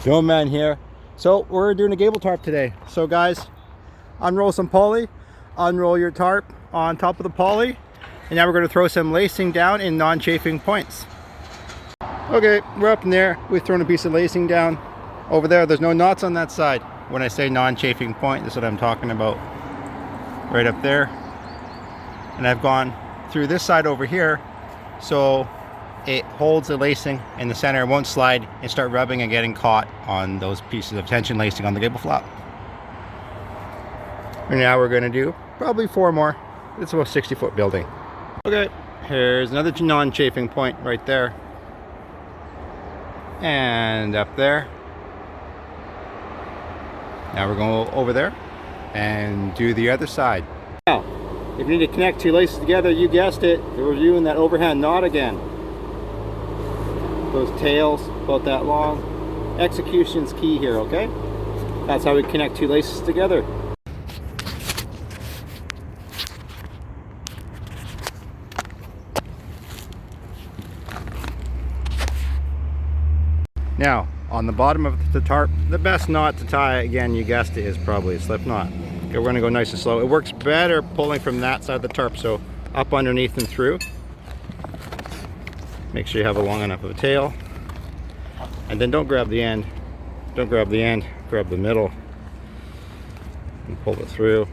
DomeMan here. So we're doing a gable tarp today. So guys, unroll some poly, unroll your tarp on top of the poly, and now we're going to throw some lacing down in non-chafing points. Okay, we're up in there. We've thrown a piece of lacing down over there. There's no knots on that side. When I say non-chafing point, that's what I'm talking about. Right up there. And I've gone through this side over here, so it holds the lacing in the center, won't slide and start rubbing and getting caught on those pieces of tension lacing on the gable flap. And now we're going to do probably 4 more. It's about a 60-foot building. Okay, here's another non-chafing point right there. And up there. Now we're going over there and do the other side. Now, if you need to connect 2 laces together, you guessed it, we're doing that overhand knot again. Those tails about that long. Execution's key here, okay? That's how we connect 2 laces together. Now, on the bottom of the tarp, the best knot to tie, again, you guessed it, is probably a slip knot. Okay, we're gonna go nice and slow. It works better pulling from that side of the tarp, so up underneath and through. Make sure you have a long enough of a tail. And then don't grab the end. Don't grab the end, grab the middle. And pull it through.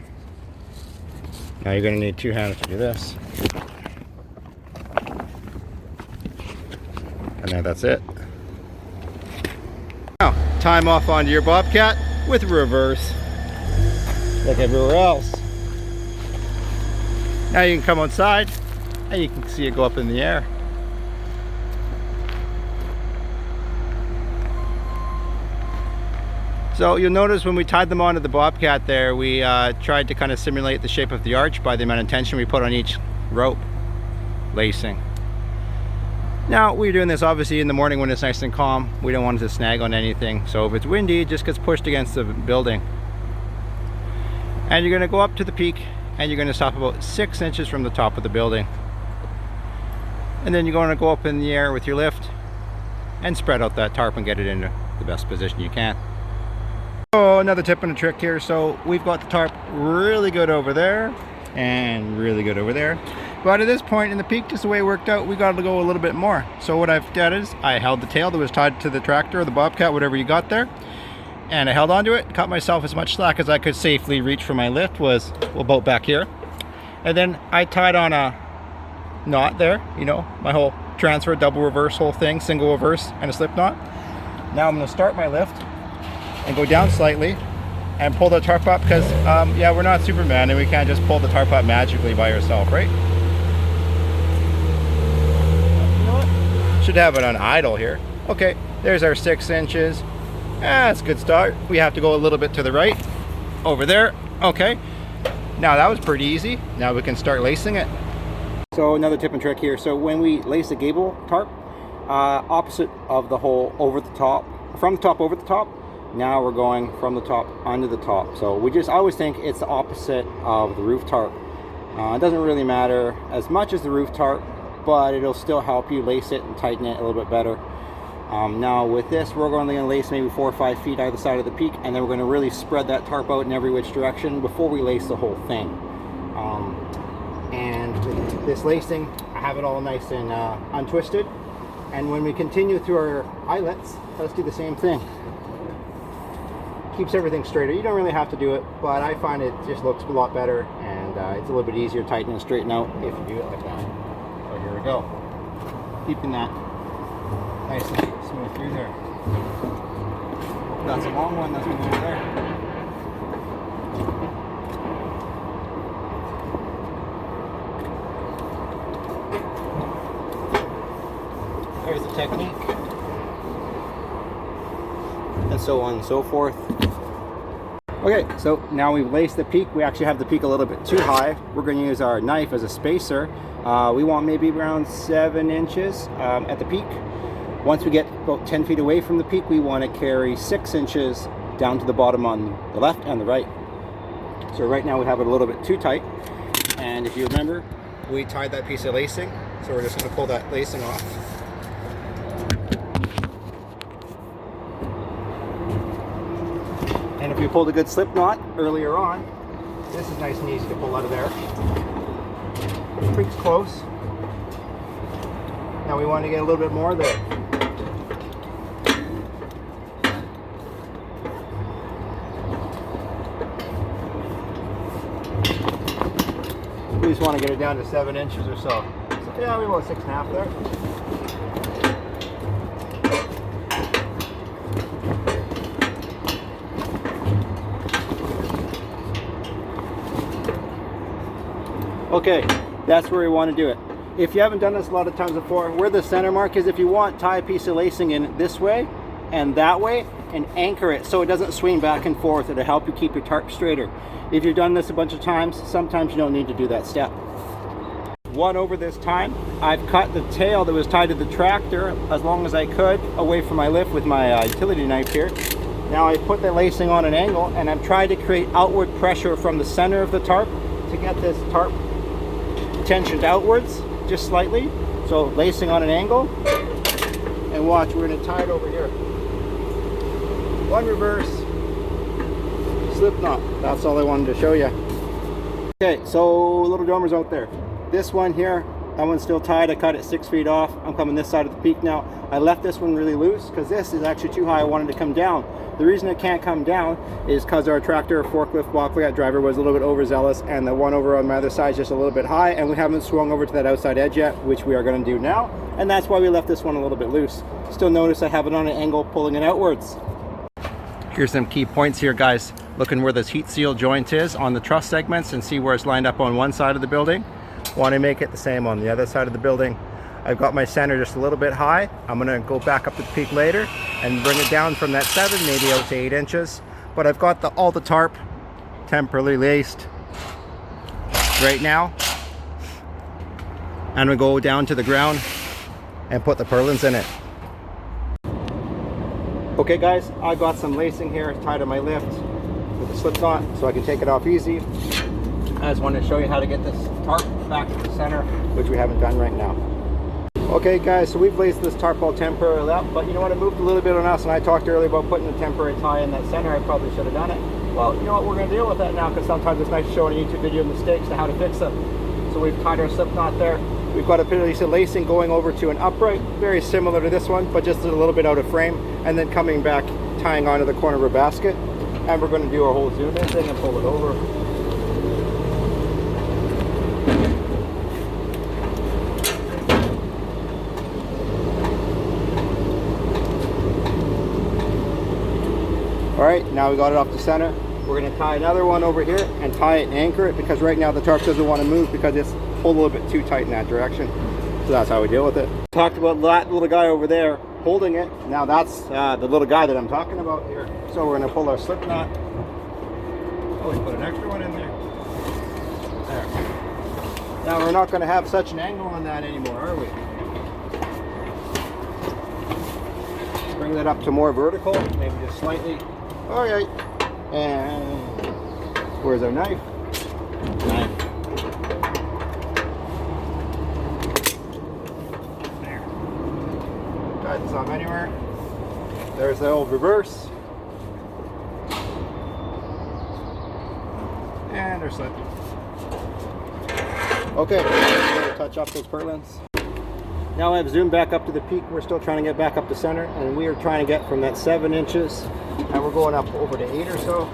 Now you're gonna need 2 hands to do this. And then that's it. Now, tie them off onto your bobcat with reverse. Like everywhere else. Now you can come outside and you can see it go up in the air. So you'll notice when we tied them onto the bobcat there, we tried to kind of simulate the shape of the arch by the amount of tension we put on each rope lacing. Now we're doing this obviously in the morning when it's nice and calm. We don't want it to snag on anything. So if it's windy, it just gets pushed against the building. And you're going to go up to the peak and you're going to stop about 6 inches from the top of the building. And then you're going to go up in the air with your lift and spread out that tarp and get it into the best position you can. Oh, another tip and a trick here. So we've got the tarp really good over there and really good over there. But at this point in the peak, just the way it worked out, we got to go a little bit more. So what I've done is I held the tail that was tied to the tractor or the bobcat, whatever you got there. And I held onto it, cut myself as much slack as I could safely reach for my lift, was about back here. And then I tied on a knot there, you know, my whole transfer, double reverse whole thing, single reverse and a slip knot. Now I'm going to start my lift and go down slightly and pull the tarp up because, yeah, we're not Superman and we can't just pull the tarp up magically by yourself, right? You know what? Should have it on idle here. Okay, there's our 6 inches. That's a good start. We have to go a little bit to the right over there. Okay, now that was pretty easy. Now we can start lacing it. So another tip and trick here. So when we lace a gable tarp, opposite of the hole over the top, from the top over the top, now we're going from the top under the top. So I always think it's the opposite of the roof tarp. It doesn't really matter as much as the roof tarp, but it'll still help you lace it and tighten it a little bit better. Now with this, we're only going to lace maybe 4 or 5 feet either side of the peak, and then we're going to really spread that tarp out in every which direction before we lace the whole thing. And with this lacing, I have it all nice and untwisted. And when we continue through our eyelets, let's do the same thing. Keeps everything straighter. You don't really have to do it, but I find it just looks a lot better, and it's a little bit easier to tighten and straighten out if you do it like that. So here we go. Keeping that nice and smooth through there. That's a long one, that's one over there. There's the technique. And so on and so forth. Okay, so now we've laced the peak. We actually have the peak a little bit too high. We're going to use our knife as a spacer. We want maybe around 7 inches at the peak. Once we get about 10 feet away from the peak, we want to carry 6 inches down to the bottom on the left and the right. So right now we have it a little bit too tight. And if you remember, we tied that piece of lacing. So we're just going to pull that lacing off. And if we pulled a good slip knot earlier on, this is nice and easy to pull out of there. Creak's close. Now we want to get a little bit more there. We just want to get it down to 7 inches or so. So yeah, we about 6.5 there. Okay, that's where we want to do it. If you haven't done this a lot of times before, where the center mark is, if you want, tie a piece of lacing in this way and that way and anchor it so it doesn't swing back and forth. It'll help you keep your tarp straighter. If you've done this a bunch of times, sometimes you don't need to do that step. One over this time, I've cut the tail that was tied to the tractor as long as I could away from my lift with my utility knife here. Now I put the lacing on an angle and I'm trying to create outward pressure from the center of the tarp to get this tarp tensioned outwards just slightly. So lacing on an angle, and watch, we're going to tie it over here. One reverse, slip knot. That's all I wanted to show you. Okay, so little domers out there. This one here, that one's still tied. I cut it 6 feet off. I'm coming this side of the peak now. I left this one really loose because this is actually too high. I wanted to come down. The reason it can't come down is because our tractor forklift bobcat driver was a little bit overzealous, and the one over on my other side is just a little bit high, and we haven't swung over to that outside edge yet, which we are going to do now, and that's why we left this one a little bit loose. Still notice I have it on an angle pulling it outwards. Here's some key points here, guys. Looking where this heat seal joint is on the truss segments and see where it's lined up on one side of the building. Want to make it the same on the other side of the building. I've got my center just a little bit high. I'm going to go back up to the peak later and bring it down from that 7 maybe out to 8 inches. But I've got all the tarp temporarily laced right now. And we go down to the ground and put the purlins in it. Okay guys, I got some lacing here tied to my lift with a slip knot so I can take it off easy. I just wanted to show you how to get this tarp back to the center, which we haven't done right now. Okay guys, so we've laced this tarp all temporarily up, but you know what, it moved a little bit on us, and I talked earlier about putting a temporary tie in that center. I probably should have done it. Well, you know what, we're going to deal with that now, because sometimes it's nice to show in a YouTube video mistakes and how to fix them. So we've tied our slip knot there. We've got a piece of lacing going over to an upright, very similar to this one, but just a little bit out of frame, and then coming back, tying onto the corner of a basket. And we're going to do our whole zoom in thing and pull it over. Alright, now we got it off the center. We're going to tie another one over here and tie it and anchor it, because right now the tarp doesn't want to move because it's pulled a little bit too tight in that direction. So that's how we deal with it. Talked about that little guy over there holding it. Now that's the little guy that I'm talking about here. So we're going to pull our slip knot. Oh, we put an extra one in there. There. Now we're not going to have such an angle on that anymore, are we? Bring that up to more vertical, maybe just slightly. All right, and where's our knife? Knife. There. Tie this off anywhere. There's the old reverse. And our slip. Okay, let's touch up those purlins. Now I've zoomed back up to the peak. We're still trying to get back up to center, and we are trying to get from that 7 inches, and we're going up over to 8 or so,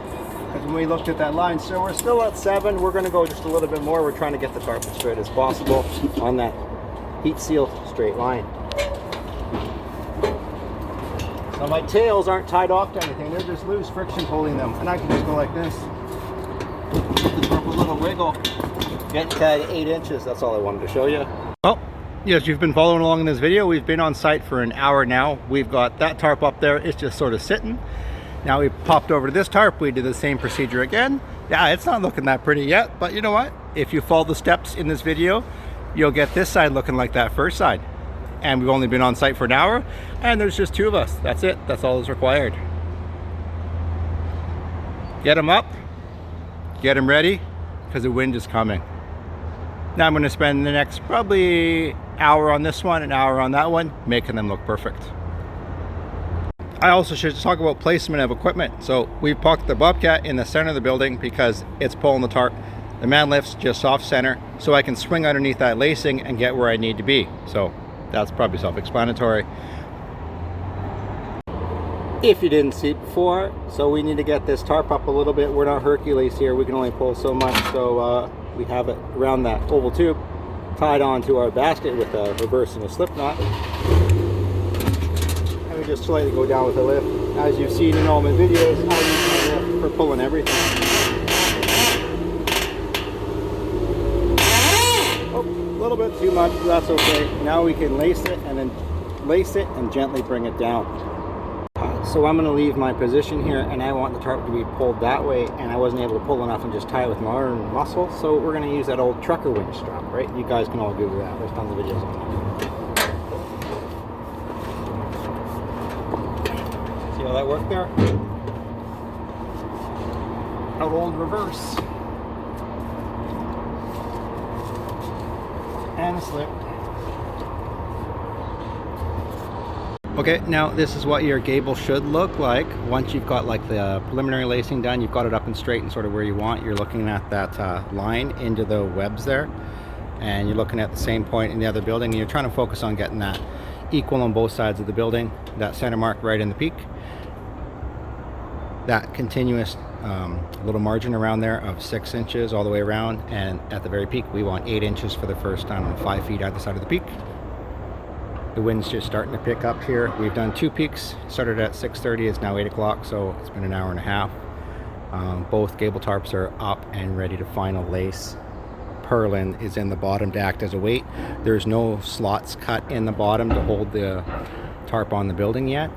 because when we looked at that line, so we're still at 7. We're going to go just a little bit more. We're trying to get the tarp as straight as possible on that heat seal straight line. So my tails aren't tied off to anything. They're just loose, friction pulling them, and I can just go like this. Give the tarp a little wiggle. Get to 8 inches. That's all I wanted to show you. Oh. Yes, you've been following along in this video. We've been on site for an hour now. We've got that tarp up there. It's just sort of sitting. Now we've popped over to this tarp. We did the same procedure again. Yeah, it's not looking that pretty yet, but you know what? If you follow the steps in this video, you'll get this side looking like that first side. And we've only been on site for an hour, and there's just 2 of us. That's it. That's all that's required. Get them up. Get them ready, because the wind is coming. Now I'm going to spend the next probably hour on this one, an hour on that one, making them look perfect. I also should talk about placement of equipment. So we've parked the Bobcat in the center of the building because it's pulling the tarp. The man lift's just off center, so I can swing underneath that lacing and get where I need to be. So that's probably self-explanatory. If you didn't see it before, so we need to get this tarp up a little bit. We're not Hercules here, we can only pull so much, so we have it around that oval tube tied onto our basket with a reverse and a slip knot. And we just slightly go down with the lift. As you've seen in all my videos, I use my lift for pulling everything. Oh, a little bit too much, but that's okay. Now we can lace it and then lace it and gently bring it down. So I'm going to leave my position here, and I want the tarp to be pulled that way, and I wasn't able to pull enough and just tie it with my arm muscle, so we're going to use that old trucker winch strap, right? You guys can all Google that. There's tons of videos on that. See how that worked there? Out old reverse. And a slip. Okay, now this is what your Gable should look like once you've got like the preliminary lacing done. You've got it up and straight and sort of where you want. You're looking at that line into the webs there, and you're looking at the same point in the other building, and you're trying to focus on getting that equal on both sides of the building. That center mark right in the peak, that continuous little margin around there of 6 inches all the way around, and at the very peak we want 8 inches for the first 5 feet either side of the peak. The wind's just starting to pick up here. We've done 2 peaks, started at 6:30, it's now 8 o'clock, so it's been an hour and a half. Both Gable tarps are up and ready to final lace. Purlin is in the bottom to act as a weight. There's no slots cut in the bottom to hold the tarp on the building yet.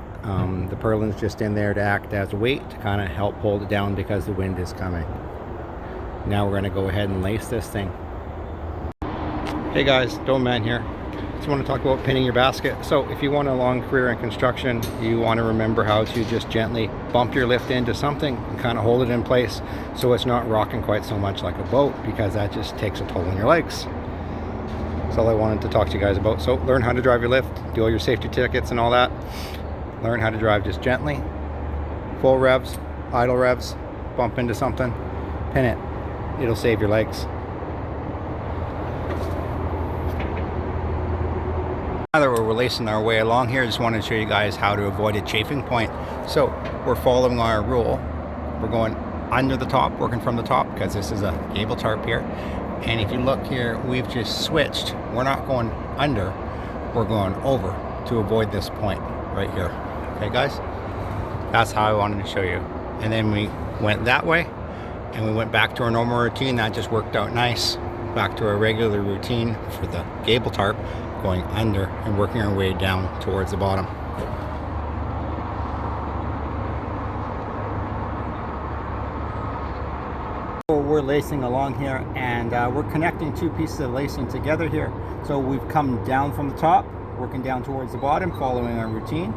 The purlin's just in there to act as a weight to kind of help hold it down because the wind is coming. Now we're going to go ahead and lace this thing. Hey guys, DomeMan here. Just want to talk about pinning your basket. So if you want a long career in construction, you want to remember how to just gently bump your lift into something and kind of hold it in place so it's not rocking quite so much like a boat, because that just takes a toll on your legs. That's all I wanted to talk to you guys about. So learn how to drive your lift, do all your safety tickets and all that. Learn how to drive just gently, full revs, idle revs, bump into something, pin it. It'll save your legs. Now that we're lacing our way along here, I just wanted to show you guys how to avoid a chafing point. So we're following our rule. We're going under the top, working from the top, because this is a Gable tarp here. And if you look here, we've just switched. We're not going under, we're going over to avoid this point right here. Okay guys? That's how I wanted to show you. And then we went that way, and we went back to our normal routine. That just worked out nice. Back to our regular routine for the Gable tarp, going under and working our way down towards the bottom. We're lacing along here, and we're connecting 2 pieces of lacing together here. So we've come down from the top, working down towards the bottom, following our routine.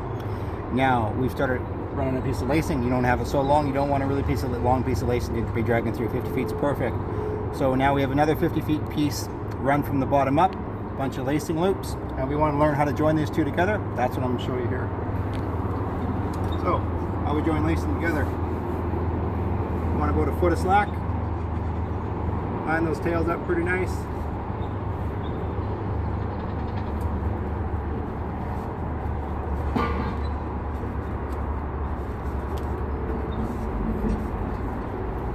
Now we've started running a piece of lacing. You don't have it so long, you don't want a really long piece of lacing to be dragging through. 50 feet's perfect. So now we have another 50 feet piece run from the bottom up, bunch of lacing loops, and we want to learn how to join these 2 together. That's what I'm going to show you here. So how we join lacing together. You want about a foot of slack, line those tails up pretty nice.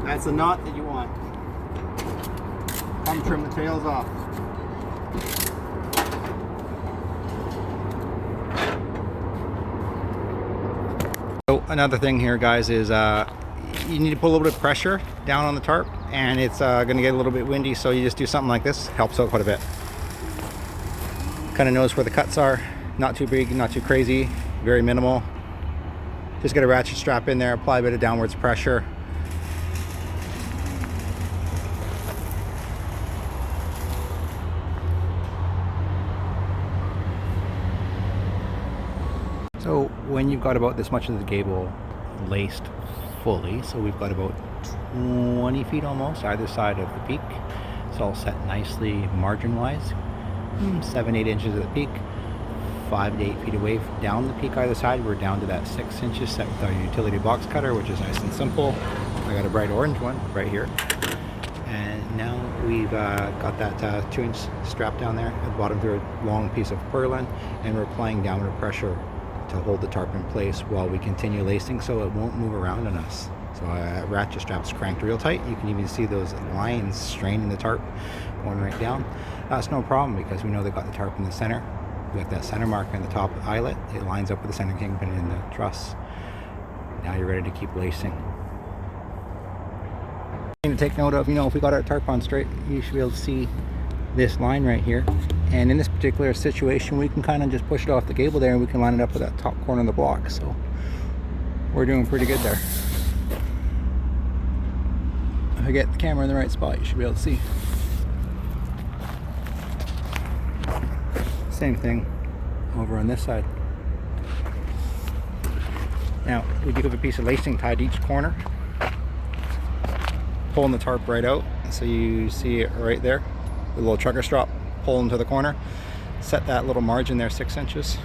That's the knot that you want. Come trim the tails off. So another thing here guys is you need to put a little bit of pressure down on the tarp, and it's going to get a little bit windy, so you just do something like this. Helps out quite a bit. Kind of notice where the cuts are. Not too big, not too crazy, very minimal. Just get a ratchet strap in there, apply a bit of downwards pressure. So when you've got about this much of the Gable laced fully, so we've got about 20 feet almost either side of the peak. It's all set nicely margin wise, 7-8 inches at the peak, 5 to 8 feet away down the peak either side. We're down to that 6 inches set with our utility box cutter, which is nice and simple. I got a bright orange one right here. And now we've got that 2-inch strap down there at the bottom through a long piece of purlin, and we're applying downward pressure to hold the tarp in place while we continue lacing so it won't move around on us. So ratchet strap's cranked real tight. You can even see those lines straining the tarp going right down. That's no problem because we know they've got the tarp in the center. We got that center marker in the top eyelet. It lines up with the center kingpin in the truss. Now you're ready to keep lacing. To take note of, if we got our tarp on straight, you should be able to see this line right here. And in this particular situation, we can kind of just push it off the gable there and we can line it up with that top corner of the block. So we're doing pretty good there. If I get the camera in the right spot, you should be able to see. Same thing over on this side. Now, we do have a piece of lacing tied to each corner, pulling the tarp right out. So you see it right there, the little trucker strap pulling to the corner. Set that little margin there 6 inches.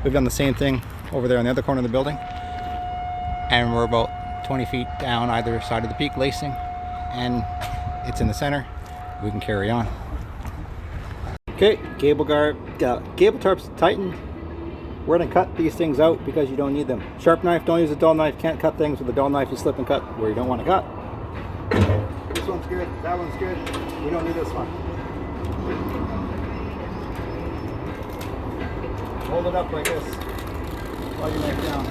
We've done the same thing over there on the other corner of the building. And we're about 20 feet down either side of the peak lacing. And it's in the center. We can carry on. Okay, gable tarps tightened. We're going to cut these things out because you don't need them. Sharp knife, don't use a dull knife. Can't cut things with a dull knife. You slip and cut where you don't want to cut. This one's good. That one's good. We don't need this one. Hold it up like this. Plug your knife down.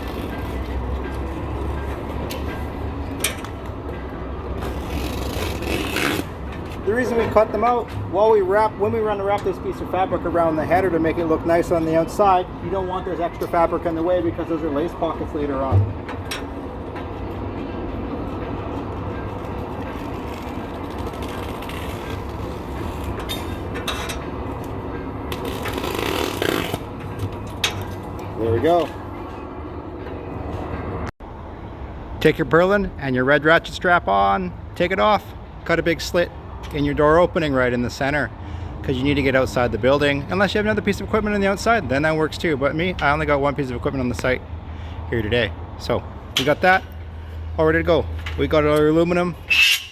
The reason we cut them out, when we run to wrap this piece of fabric around the header to make it look nice on the outside, you don't want there's extra fabric in the way because those are lace pockets later on. There we go. Take your purlin and your red ratchet strap on, take it off, cut a big slit in your door opening right in the center because you need to get outside the building. Unless you have another piece of equipment on the outside, then that works too. But me, I only got one piece of equipment on the site here today. So we got that all ready to go. We got our aluminum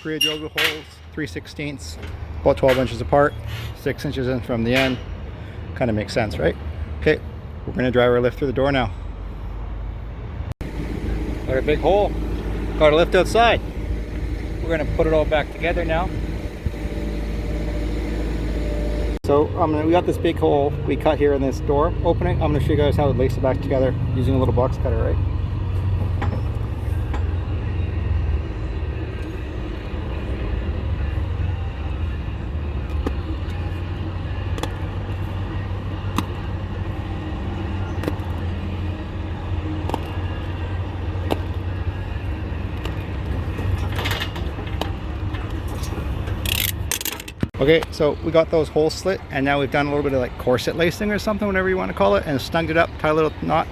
pre-drilled with holes, 3/16, about 12 inches apart, 6 inches in from the end. Kind of makes sense, right? Okay, we're gonna drive our lift through the door now. Got a big hole, got a lift outside. We're gonna put it all back together now. So we got this big hole we cut here in this door opening. I'm going to show you guys how to lace it back together using a little box cutter, right? Okay, so we got those holes slit, and now we've done a little bit of like corset lacing or something, whatever you want to call it, and snuggled it up, tied a little knot,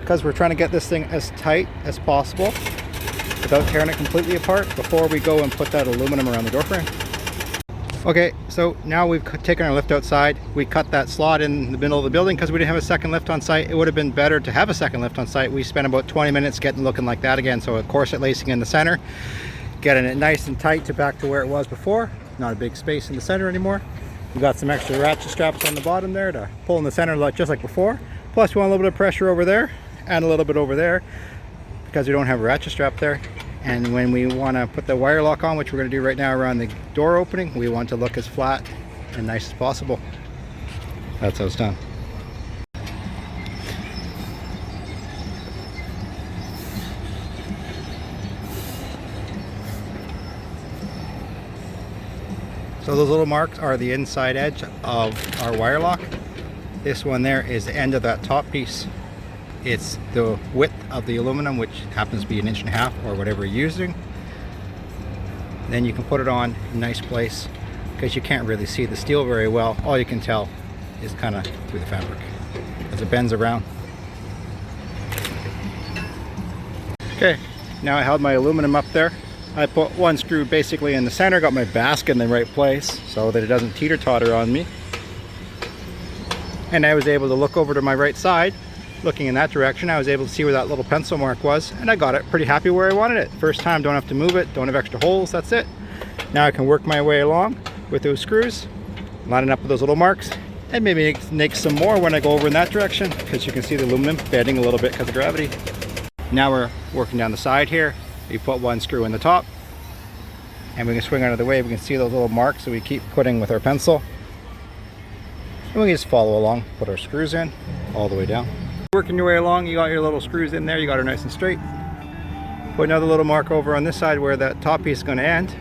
because we're trying to get this thing as tight as possible without tearing it completely apart before we go and put that aluminum around the door frame. Okay, so now we've taken our lift outside. We cut that slot in the middle of the building because we didn't have a second lift on site. It would have been better to have a second lift on site. We spent about 20 minutes getting looking like that again. So a corset lacing in the center, getting it nice and tight to back to where it was before. Not a big space in the center anymore. We got some extra ratchet straps on the bottom there to pull in the center just like before. Plus we want a little bit of pressure over there and a little bit over there because we don't have a ratchet strap there. And when we want to put the wire lock on, which we're going to do right now around the door opening, we want to look as flat and nice as possible. That's how it's done. So those little marks are the inside edge of our wire lock. This one there is the end of that top piece. It's the width of the aluminum, which happens to be 1.5 inches or whatever you're using. Then you can put it on in a nice place because you can't really see the steel very well. All you can tell is kind of through the fabric as it bends around. Okay, now I held my aluminum up there. I put one screw basically in the center, got my basket in the right place so that it doesn't teeter-totter on me. and I was able to look over to my right side. Looking in that direction, I was able to see where that little pencil mark was, and I got it pretty happy where I wanted it. First time, don't have to move it, don't have extra holes, that's it. Now I can work my way along with those screws, lining up with those little marks, and maybe make some more when I go over in that direction, because you can see the aluminum bending a little bit because of gravity. Now we're working down the side here. We put one screw in the top, and we can swing out of the way. We can see those little marks that we keep putting with our pencil. And we can just follow along, put our screws in all the way down. Working your way along, you got your little screws in there, you got her nice and straight. Put another little mark over on this side where that top piece is going to end.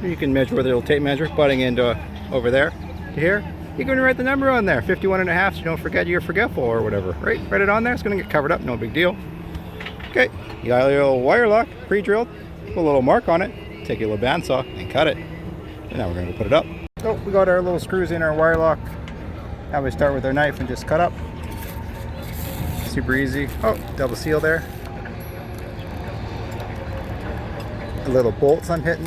You can measure with a little tape measure, butting into over there to here. You can write the number on there, 51.5, so you don't forget you're forgetful or whatever, right? Write it on there, it's going to get covered up, no big deal. Okay, you got your little wire lock pre-drilled, put a little mark on it, take your little bandsaw and cut it. And now we're going to go put it up. So we got our little screws in our wire lock. Now we start with our knife and just cut up. Super easy. Oh, double seal there. The little bolts I'm hitting.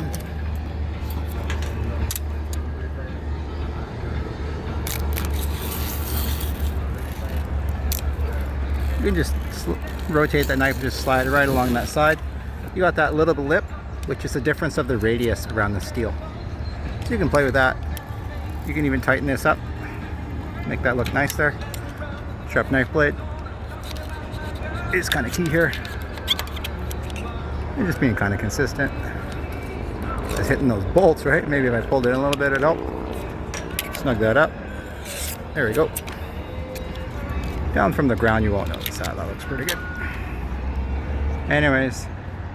You can just rotate that knife and just slide it right along that side. You got that little lip, which is the difference of the radius around the steel. So you can play with that. You can even tighten this up, make that look nice there. Sharp knife blade is kind of key here. And just being kind of consistent. Just hitting those bolts, right? Maybe if I pulled it in a little bit, it'd help. Snug that up. There we go. Down from the ground, you won't notice that. That looks pretty good. Anyways,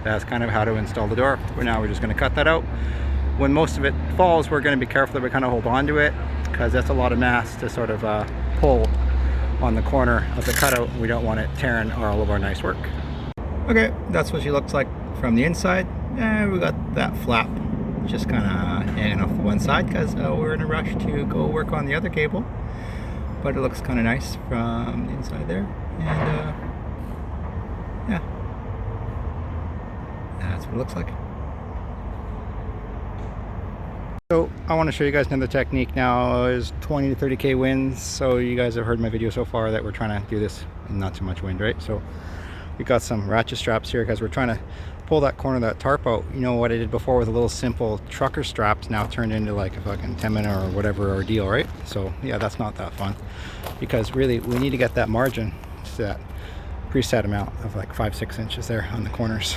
that's kind of how to install the door. Now we're just going to cut that out. When most of it falls, we're going to be careful that we kind of hold on to it, because that's a lot of mass to sort of pull on the corner of the cutout. We don't want it tearing all of our nice work. Okay, that's what she looks like from the inside. And we got that flap just kind of hanging off the one side because we're in a rush to go work on the other cable. But it looks kind of nice from the inside there. And yeah, that's what it looks like. So I want to show you guys another technique now. There's 20 to 30k winds, so you guys have heard my video so far that we're trying to do this in not too much wind, right? So we got some ratchet straps here because we're trying to pull that corner of that tarp out. You know what I did before with a little simple trucker straps now turned into like a fucking 10-minute or whatever ordeal, right? So yeah, that's not that fun, because really we need to get that margin to that preset amount of like 5-6 inches there on the corners.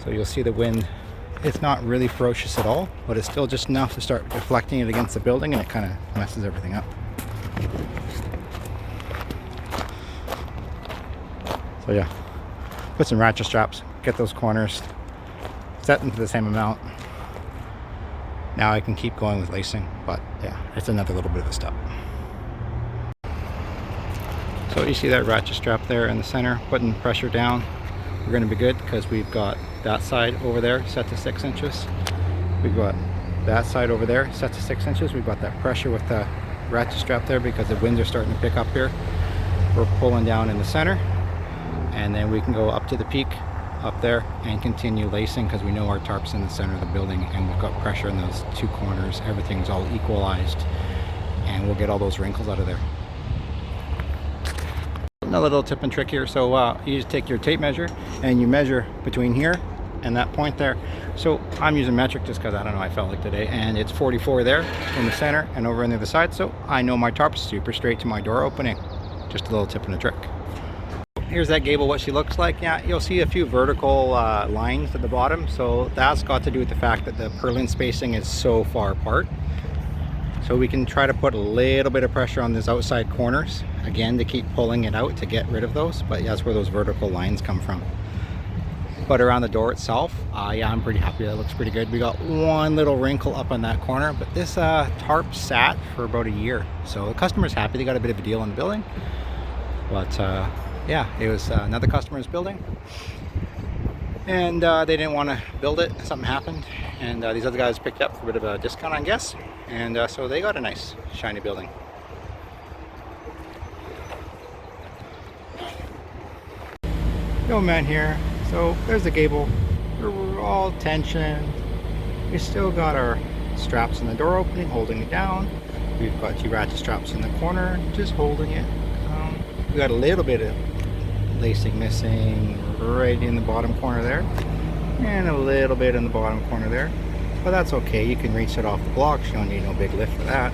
So you'll see the wind, it's not really ferocious at all, but it's still just enough to start deflecting it against the building, and it kind of messes everything up. So yeah, put some ratchet straps, get those corners set into the same amount. Now I can keep going with lacing, but yeah, it's another little bit of a step. So you see that ratchet strap there in the center, putting pressure down. We're going to be good because we've got that side over there set to 6 inches. We've got that side over there set to 6 inches. We've got that pressure with the ratchet strap there because the winds are starting to pick up here. We're pulling down in the center, and then we can go up to the peak up there and continue lacing because we know our tarp's in the center of the building and we've got pressure in those two corners. Everything's all equalized and we'll get all those wrinkles out of there. Another little tip and trick here. So you just take your tape measure and you measure between here and that point there. So I'm using metric just because I don't know, I felt like today, and it's 44 there in the center and over on the other side. So I know my tarp's super straight to my door opening. Just a little tip and a trick. Here's that gable, what she looks like. Yeah, you'll see a few vertical lines at the bottom. So that's got to do with the fact that the purlin spacing is so far apart. So we can try to put a little bit of pressure on these outside corners, again, to keep pulling it out to get rid of those. But yeah, that's where those vertical lines come from. But around the door itself, yeah, I'm pretty happy. That looks pretty good. We got one little wrinkle up on that corner, but this tarp sat for about a year. So the customer's happy. They got a bit of a deal on the building. But yeah, it was another customer's building. And they didn't want to build it. Something happened. And these other guys picked up for a bit of a discount, I guess. And so they got a nice, shiny building. DomeMan here. So there's the gable. We're all tensioned. We still got our straps in the door opening, holding it down. We've got 2 ratchet straps in the corner, just holding it. We got a little bit of lacing missing right in the bottom corner there, and a little bit in the bottom corner there, but that's okay. You can reach it off the blocks. You don't need no big lift for that.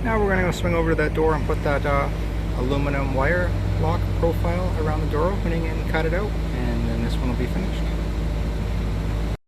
Now we're going to go swing over to that door and put that aluminum wire lock profile around the door opening and cut it out, and then this one will be finished.